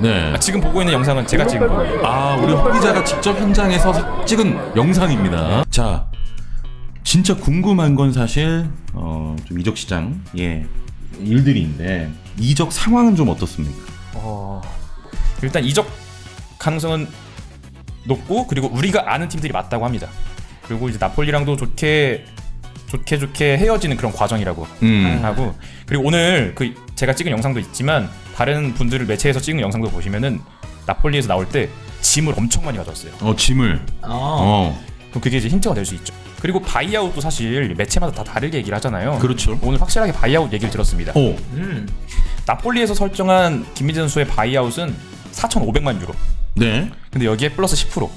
네. 지금 보고 있는 영상은 제가 찍은 거예요. 우리 허 기자가 직접 현장에서 찍은 영상입니다. 자, 진짜 궁금한 건 사실 좀 이적 시장 일들인데 이적 상황은 좀 어떻습니까? 일단 이적 가능성은 높고, 그리고 우리가 아는 팀들이 맞다고 합니다. 그리고 이제 나폴리랑도 좋게 헤어지는 그런 과정이라고 하고, 그리고 오늘 제가 찍은 영상도 있지만 다른 분들을 매체에서 찍은 영상도 보시면은 나폴리에서 나올 때 짐을 엄청 많이 가져왔어요. 짐을. 그럼 그게 이제 힌트가 될 수 있죠. 그리고 바이아웃도 사실 매체마다 다 다르게 얘기를 하잖아요. 그렇죠. 오늘 확실하게 바이아웃 얘기를 들었습니다. 나폴리에서 설정한 김민재 선수의 바이아웃은 4,500만 유로. 네. 근데 여기에 플러스 10%.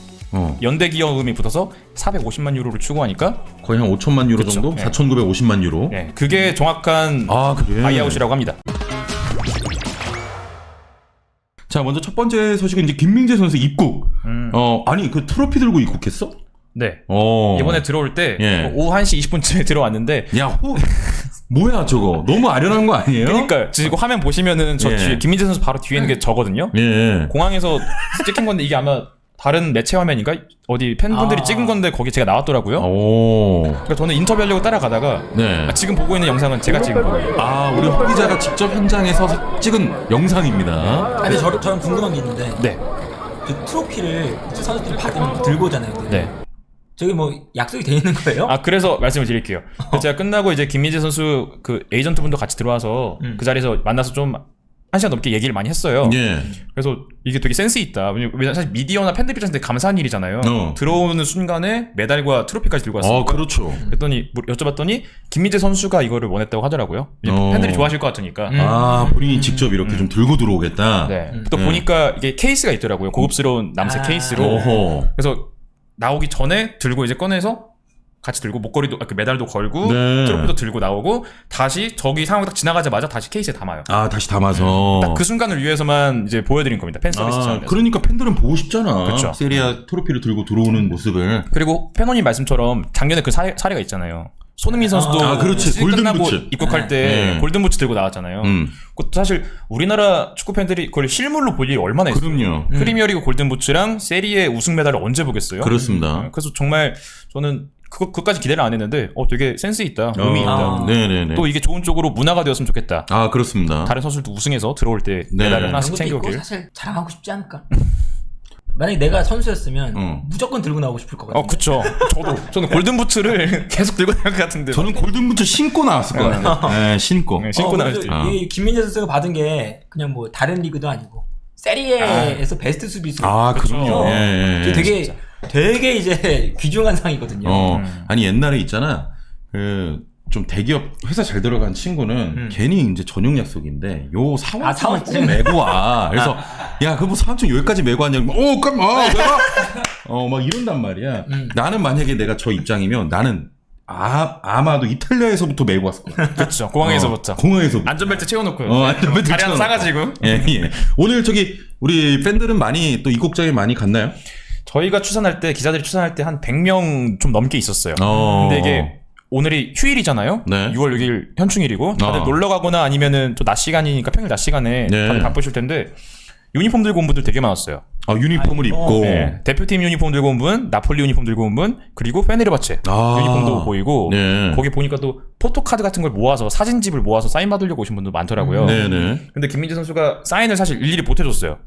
연대 기여금이 붙어서 450만 유로를 추구하니까 거의 한 5천만 유로 그쵸. 정도? 네. 4,950만 유로. 네, 그게 정확한 그래. 바이아웃이라고 합니다. 자, 먼저 첫 번째 소식은 이제 김민재 선수 입국. 아니 그 트로피 들고 입국했어? 네. 이번에 들어올 때 오후 1시 20분쯤에 들어왔는데, 뭐야 저거? 너무 아련한 거 아니에요? 그러니까 지금 화면 보시면은 저 뒤에 김민재 선수 바로 뒤에 있는 게 저거든요. 공항에서 찍힌 건데 이게 아마 다른 매체 화면인가? 어디 팬분들이 찍은 건데 거기 제가 나왔더라고요. 그러니까 저는 인터뷰하려고 따라가다가 지금 보고 있는 영상은 제가 찍은 거예요. 우리 허 기자가 직접 현장에서 찍은 영상입니다. 근데 저는 궁금한 게 있는데, 네. 그 트로피를 선수들이 받으면 들고 오잖아요. 네. 저기 뭐 약속이 돼 있는 거예요? 그래서 말씀을 드릴게요. 제가 끝나고 이제 김민재 선수 그 에이전트 분도 같이 들어와서 그 자리에서 만나서 좀 1시간 넘게 얘기를 많이 했어요. 그래서 이게 되게 센스 있다. 왜냐면 사실 미디어나 팬들 입장에서 감사한 일이잖아요. 들어오는 순간에 메달과 트로피까지 들고 왔어요. 그렇죠. 그랬더니 여쭤봤더니 김민재 선수가 이거를 원했다고 하더라고요. 팬들이 좋아하실 것 같으니까. 본인이 직접 이렇게 좀 들고 들어오겠다. 네. 또 보니까 이게 케이스가 있더라고요. 고급스러운 남색 케이스로. 그래서 나오기 전에 들고 이제 꺼내서 같이 들고 목걸이도 그 메달도 걸고 트로피도 들고 나오고 다시 저기 상황 딱 지나가자마자 다시 케이스에 담아요. 다시 담아서 딱 그 순간을 위해서만 이제 보여드린 겁니다. 팬 서비스 차원에서. 그러니까 팬들은 보고 싶잖아. 그쵸. 세리아 트로피를 들고 들어오는 모습을. 그리고 팬원님 말씀처럼 작년에 그 사례가 있잖아요. 손흥민 선수도 그렇지. 시즌 끝나고 골든부츠. 입국할 때 골든부츠 들고 나왔잖아요. 그것도 사실 우리나라 축구 팬들이 그걸 실물로 볼 일이 얼마나 있어요. 그럼요. 프리미어리그 골든부츠랑 세리에 우승 메달을 언제 보겠어요? 그렇습니다. 그래서 정말 저는 그것까지 기대를 안 했는데 되게 센스 있다, 의미 있다. 네네네. 또 이게 좋은 쪽으로 문화가 되었으면 좋겠다. 그렇습니다. 다른 선수들도 우승해서 들어올 때 메달을 하나씩 챙겨오길. 사실 자랑하고 싶지 않을까? 만약에 내가 선수였으면 무조건 들고 나오고 싶을 것 같아요. 그쵸. 저는 골든부츠를 계속 들고 나올 것 같은데. 저는 골든부츠 신고 나왔을 거예요. 신고 나왔을 때. 이 김민재 선수가 받은 게 그냥 뭐 다른 리그도 아니고 세리에에서 베스트 수비수. 그럼요. 되게 이제 귀중한 상이거든요. 아니 옛날에 있잖아. 좀 대기업 회사 잘 들어간 친구는 괜히 이제 전용 약속인데 요 사원증을 꼭 메고 와. 그래서 그 뭐 사원증 여기까지 메고 왔냐고. 내가 막 이런단 말이야. 나는 만약에 내가 저 입장이면 나는 아마도 이탈리아에서부터 메고 왔을 거야. 그렇죠. 공항에서부터. 안전벨트 채워놓고요. 안전벨트 다리 하나 싸가지고. 오늘 우리 팬들은 많이 또 입국장에 많이 갔나요? 저희가 기자들이 추산할 때 한 100명 좀 넘게 있었어요. 근데 이게 오늘이 휴일이잖아요. 6월 6일 현충일이고 다들 놀러 가거나 아니면은 또 낮 시간이니까 평일 낮 시간에 다들 바쁘실 텐데 유니폼 들고 온 분들 되게 많았어요. 유니폼을 입고 대표팀 유니폼 들고 온 분, 나폴리 유니폼 들고 온 분, 그리고 페네르바체 유니폼도 보이고 거기 보니까 또 포토카드 같은 걸 모아서 사진집을 모아서 사인 받으려고 오신 분도 많더라고요. 근데 김민재 선수가 사인을 사실 일일이 못 해줬어요.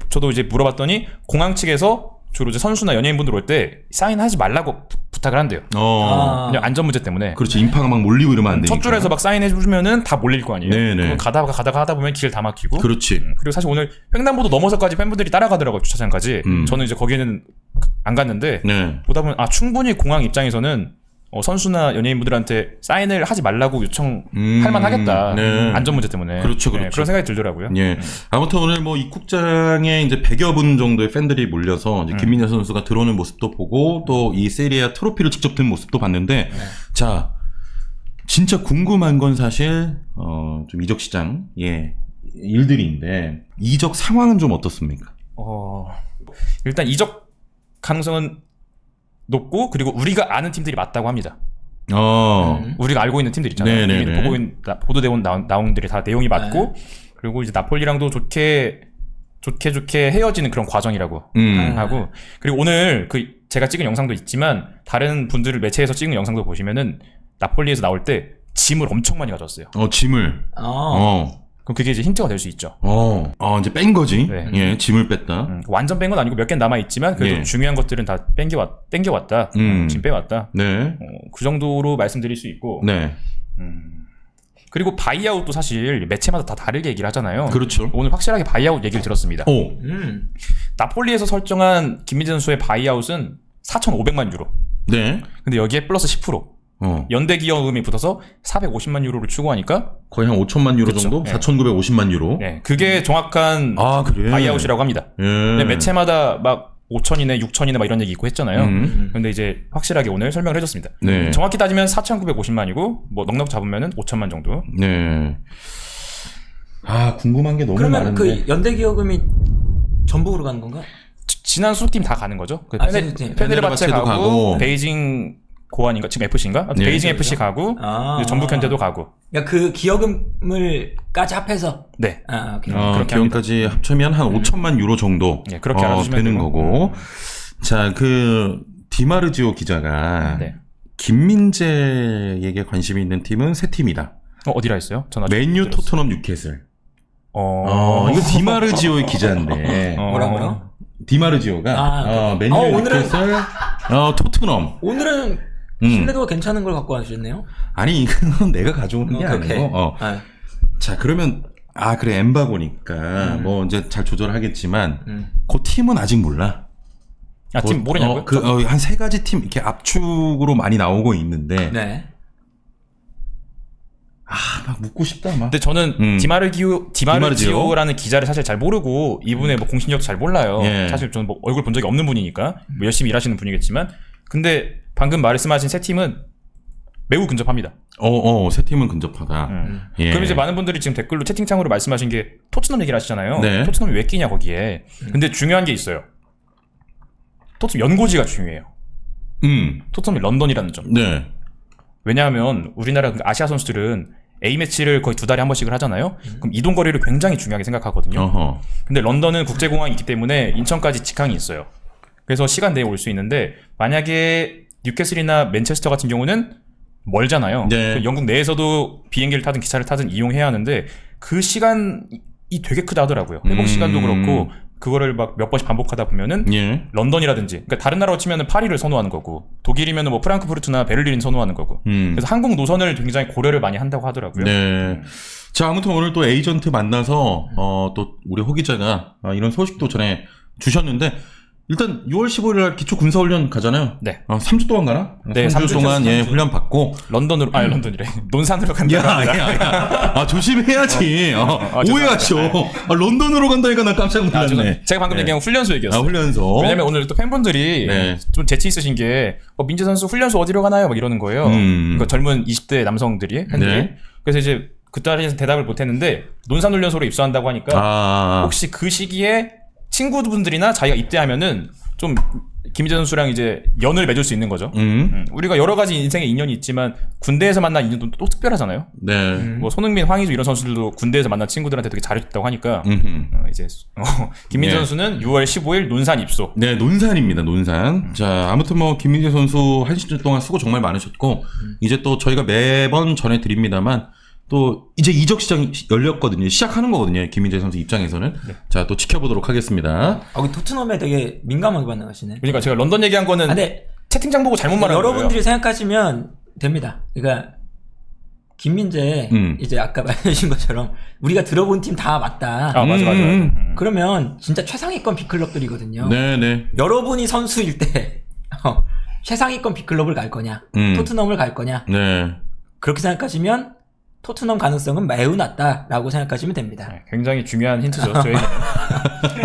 저도 이제 물어봤더니 공항 측에서 주로 이제 선수나 연예인분들 올 때 사인하지 말라고 부탁을 한대요. 그냥 안전 문제 때문에. 그렇지. 인파가 막 몰리고 이러면 안 되니까. 첫 줄에서 막 사인해 주면은 다 몰릴 거 아니에요. 가다가 하다 보면 길 다 막히고. 그렇지. 그리고 사실 오늘 횡단보도 넘어서까지 팬분들이 따라가더라고요. 주차장까지. 저는 이제 거기에는 안 갔는데 보다 보면 충분히 공항 입장에서는 선수나 연예인분들한테 사인을 하지 말라고 요청할 만하겠다. 안전 문제 때문에. 그렇죠. 그런 생각이 들더라고요. 아무튼 오늘 뭐 입국장에 이제 100여 분 정도의 팬들이 몰려서 이제 김민재 선수가 들어오는 모습도 보고 또 이 세리아 트로피를 직접 든 모습도 봤는데 자, 진짜 궁금한 건 사실 좀 이적 시장 일들인데 이적 상황은 좀 어떻습니까? 일단 이적 가능성은 높고, 그리고 우리가 아는 팀들이 맞다고 합니다. 우리가 알고 있는 팀들 있잖아요. 이미 보도되어 온 내용들이 다 내용이 맞고, 그리고 이제 나폴리랑도 좋게 좋게 헤어지는 그런 과정이라고 하고 그리고 오늘 제가 찍은 영상도 있지만 다른 분들을 매체에서 찍은 영상도 보시면은 나폴리에서 나올 때 짐을 엄청 많이 가져왔어요. 짐을. 그럼 그게 이제 힌트가 될 수 있죠. 이제 뺀 거지. 네. 예, 짐을 뺐다. 완전 뺀 건 아니고 몇 개 남아 있지만 그래도 예. 중요한 것들은 다 땡겨왔다. 짐 빼왔다. 네. 그 정도로 말씀드릴 수 있고. 네. 그리고 바이아웃도 사실 매체마다 다 다르게 얘기를 하잖아요. 그렇죠. 오늘 확실하게 바이아웃 얘기를 들었습니다. 오. 나폴리에서 설정한 김민재 선수의 바이아웃은 4,500만 유로. 네. 근데 여기에 플러스 10%. 연대 기여금이 붙어서 450만 유로를 추구하니까 거의 한 5천만 유로 그쵸. 정도? 네. 4,950만 유로. 네, 그게 정확한 그래. 바이아웃이라고 합니다. 예. 근데 매체마다 막 5천이네, 6천이네 막 이런 얘기 있고 했잖아요. 근데 이제 확실하게 오늘 설명을 해줬습니다. 네. 정확히 따지면 4,950만이고 뭐 넉넉 잡으면은 5천만 정도. 네. 궁금한 게 너무 그러면 많은데. 그 연대 기여금이 전북으로 가는 건가? 지난 수팀 다 가는 거죠. 수팀. 페네르바체 페네르바체도 가고. 베이징 고안인가 지금 FC인가? 네. 베이징 FC 가고 전북 현대도 가고. 야, 그 기여금을까지 합해서. 네. 오케이. 그렇게 기원까지 합치면 한 5천만 유로 정도 네, 그렇게 알아주시면 되는 되고. 거고. 자, 디마르지오 기자가 네. 김민재에게 관심이 있는 팀은 세 팀이다. 어디라 했어요? 전 아직 맨유, 못 들었어요. 토트넘, 뉴캐슬. 이거 이거 디마르지오의 기자인데. 뭐라고요? 디마르지오가 맨유, 오늘은- 뉴캐슬, 토트넘. 오늘은 신뢰도가 괜찮은 걸 갖고 와주셨네요. 아니, 이건 내가 가져오는 게 오케이. 아니고. 자, 그러면 그래 엠바고니까 뭐 이제 잘 조절하겠지만 그 팀은 아직 몰라. 팀 모르냐고요? 한 세 가지 팀 이렇게 압축으로 많이 나오고 있는데. 네. 막 묻고 싶다 막. 근데 저는 디마르지오라는 기자를 사실 잘 모르고 이분의 뭐 공신력도 잘 몰라요. 예. 사실 저는 뭐 얼굴 본 적이 없는 분이니까 뭐 열심히 일하시는 분이겠지만 근데 방금 말씀하신 세 팀은 매우 근접합니다. 세 팀은 근접하다. 예. 그럼 이제 많은 분들이 지금 댓글로 채팅창으로 말씀하신 게 토트넘 얘기를 하시잖아요. 네. 토트넘이 왜 끼냐 거기에. 근데 중요한 게 있어요. 토트넘 연고지가 중요해요. 토트넘이 런던이라는 점. 네. 왜냐하면 우리나라 아시아 선수들은 A매치를 거의 2달에 한 번씩을 하잖아요. 그럼 이동 거리를 굉장히 중요하게 생각하거든요. 근데 런던은 국제공항이 있기 때문에 인천까지 직항이 있어요. 그래서 시간 내에 올 수 있는데 만약에 뉴캐슬이나 맨체스터 같은 경우는 멀잖아요. 네. 영국 내에서도 비행기를 타든 기차를 타든 이용해야 하는데 그 시간이 되게 크다 하더라고요. 회복 시간도 그렇고 그거를 막 몇 번씩 반복하다 보면은 예. 런던이라든지 그러니까 다른 나라로 치면은 파리를 선호하는 거고 독일이면은 뭐 프랑크푸르트나 베를린 선호하는 거고 그래서 항공 노선을 굉장히 고려를 많이 한다고 하더라고요. 네. 자, 아무튼 오늘 또 에이전트 만나서 또 우리 호 기자가 이런 소식도 전해 주셨는데 일단 6월 15일 날 기초 군사훈련 가잖아요. 네. 3주 동안 가나? 네, 3주 동안 3주. 훈련 받고 런던으로 런던이래. 논산으로 간다. 야. 조심해야지. 오해하셔. 런던으로 간다니까 난 깜짝 놀랐네. 제가 방금 얘기한 훈련소 얘기였어요. 훈련소. 왜냐면 오늘 또 팬분들이 네. 좀 재치 있으신 게 민재 선수 훈련소 어디로 가나요? 막 이러는 거예요. 그러니까 젊은 20대 남성들이 팬들이. 네. 그래서 이제 그 자리에서 대답을 못 했는데 논산 훈련소로 입소한다고 하니까 혹시 그 시기에 친구분들이나 자기가 입대하면은 좀 김민재 선수랑 이제 연을 맺을 수 있는 거죠. 우리가 여러 가지 인생의 인연이 있지만 군대에서 만난 인연도 또 특별하잖아요. 네. 뭐 손흥민, 황희조 이런 선수들도 군대에서 만난 친구들한테 되게 잘해줬다고 하니까 이제 김민재 네. 선수는 6월 15일 논산 입소. 네, 논산입니다. 논산. 자, 아무튼 뭐 김민재 선수 한 시즌 동안 수고 정말 많으셨고 이제 또 저희가 매번 전해드립니다만 또 이제 이적 시장이 열렸거든요. 시작하는 거거든요. 김민재 선수 입장에서는. 네. 자, 또 지켜보도록 하겠습니다. 그 토트넘에 되게 민감하게 반응하시네. 그러니까 제가 런던 얘기한 거는 근데 채팅창 보고 잘못 말한 거예요. 여러분들이 생각하시면 됩니다. 그러니까 김민재 이제 아까 말해주신 것처럼 우리가 들어본 팀 다 맞다. 맞아. 그러면 진짜 최상위권 B클럽들이거든요. 네네. 여러분이 선수일 때 최상위권 B클럽을 갈 거냐, 토트넘을 갈 거냐. 네. 그렇게 생각하시면 토트넘 가능성은 매우 낮다라고 생각하시면 됩니다. 네, 굉장히 중요한 힌트죠. 저에게는.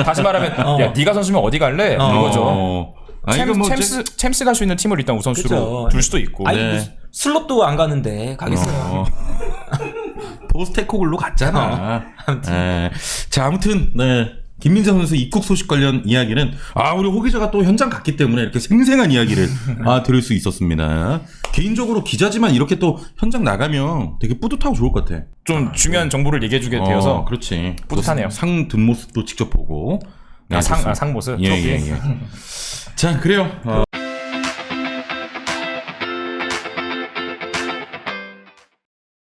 다시 말하면 야 네가 선수면 어디 갈래? 이거죠. 챔스 갈 수 있는 팀을 일단 우선수로 둘 수도 있고. 아니 네. 슬롯도 안 가는데 가겠어요. 포스테코글로 갔잖아. 네. 자, 아무튼 네. 김민재 선수 입국 소식 관련 이야기는 우리 호 기자가 또 현장 갔기 때문에 이렇게 생생한 이야기를 들을 수 있었습니다. 개인적으로 기자지만 이렇게 또 현장 나가면 되게 뿌듯하고 좋을 것 같아. 좀 중요한 정보를 얘기해주게 되어서 그렇지. 뿌듯하네요. 상 든 모습도 직접 보고. 상 모습. 예. 자, 그래요.